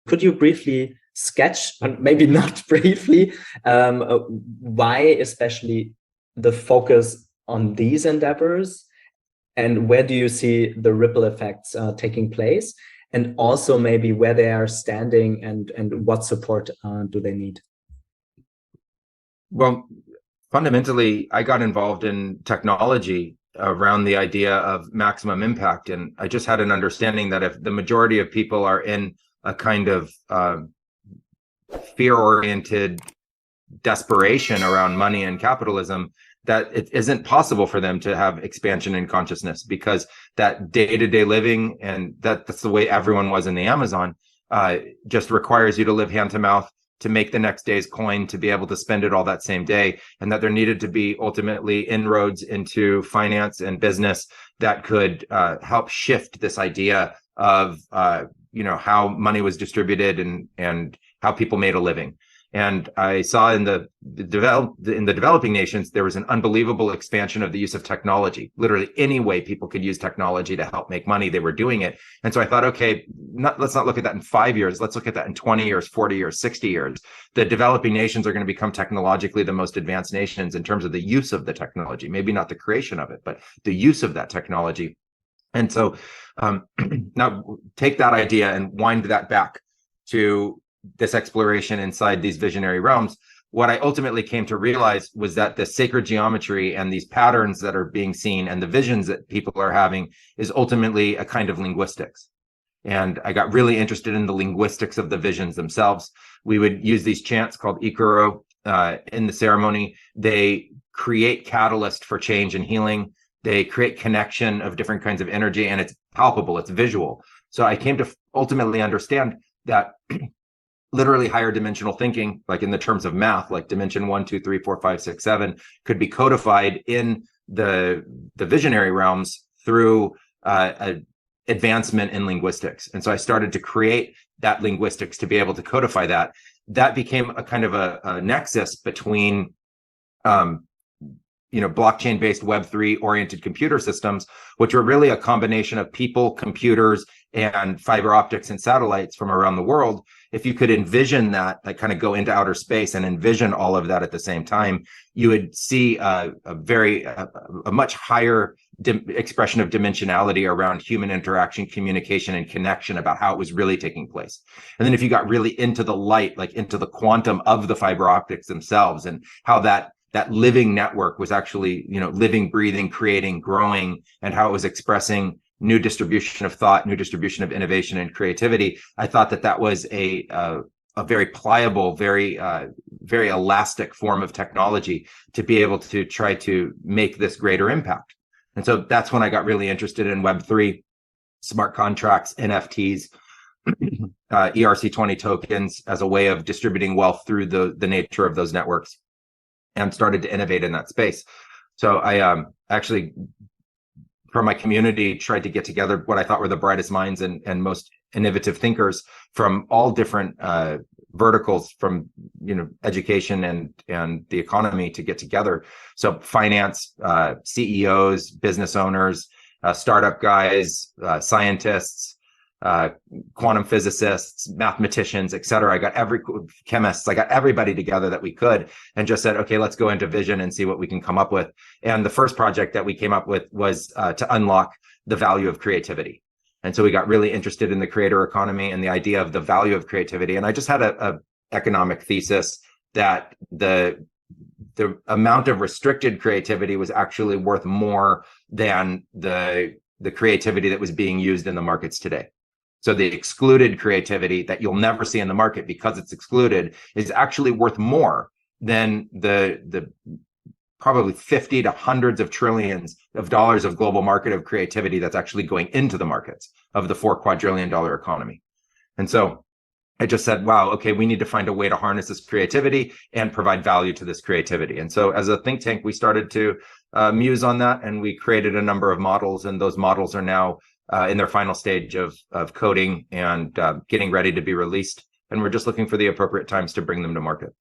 could you briefly sketch, and maybe not briefly, why especially the focus on these endeavors, and where do you see the ripple effects taking place, and also maybe where they are standing and what support do they need? Well, fundamentally, I got involved in technology around the idea of maximum impact. And I just had an understanding that if the majority of people are in a kind of fear-oriented desperation around money and capitalism, that it isn't possible for them to have expansion in consciousness, because that day-to-day living, and that's the way everyone was in the Amazon, just requires you to live hand to mouth, to make the next day's coin, to be able to spend it all that same day, and that there needed to be ultimately inroads into finance and business that could help shift this idea of how money was distributed and how people made a living. And I saw in the developing nations, there was an unbelievable expansion of the use of technology. Literally any way people could use technology to help make money, they were doing it. And so I thought, okay, let's not look at that in 5 years. Let's look at that in 20 years, 40 years, 60 years. The developing nations are going to become technologically the most advanced nations in terms of the use of the technology, maybe not the creation of it, but the use of that technology. And so now take that idea and wind that back to this exploration inside these visionary realms. What I ultimately came to realize was that the sacred geometry and these patterns that are being seen and the visions that people are having is ultimately a kind of linguistics. And I got really interested in the linguistics of the visions themselves. We would use these chants called Ekoro in the ceremony. They create catalyst for change and healing. They create connection of different kinds of energy, and it's palpable, it's visual. So I came to ultimately understand that literally higher dimensional thinking, like in the terms of math, like dimension 1, 2, 3, 4, 5, 6, 7, could be codified in the visionary realms through advancement in linguistics. And so I started to create that linguistics to be able to codify that. That became a kind of a nexus between blockchain-based Web3 oriented computer systems, which were really a combination of people, computers, and fiber optics and satellites from around the world. If you could envision that, like kind of go into outer space and envision all of that at the same time, you would see a much higher expression of dimensionality around human interaction, communication, and connection about how it was really taking place. And then if you got really into the light, like into the quantum of the fiber optics themselves, and how that living network was actually, living, breathing, creating, growing, and how it was expressing new distribution of thought, new distribution of innovation and creativity, I thought that was a very pliable, very elastic form of technology to be able to try to make this greater impact. And so that's when I got really interested in Web3, smart contracts, NFTs, ERC20 tokens as a way of distributing wealth through the nature of those networks, and started to innovate in that space. So I actually, from my community, tried to get together what I thought were the brightest minds and most innovative thinkers from all different verticals, from education and the economy, to get together. So finance, CEOs, business owners, startup guys, scientists, quantum physicists, mathematicians, et cetera. I got chemists. I got everybody together that we could, and just said, okay, let's go into vision and see what we can come up with. And the first project that we came up with was to unlock the value of creativity. And so we got really interested in the creator economy and the idea of the value of creativity. And I just had a economic thesis that the amount of restricted creativity was actually worth more than the creativity that was being used in the markets today. So the excluded creativity that you'll never see in the market because it's excluded is actually worth more than the probably 50 to hundreds of trillions of dollars of global market of creativity that's actually going into the markets of the $4 quadrillion economy. And so I just said, wow, okay, we need to find a way to harness this creativity and provide value to this creativity. And so as a think tank, we started to muse on that, and we created a number of models, and those models are now in their final stage of coding and getting ready to be released. And we're just looking for the appropriate times to bring them to market.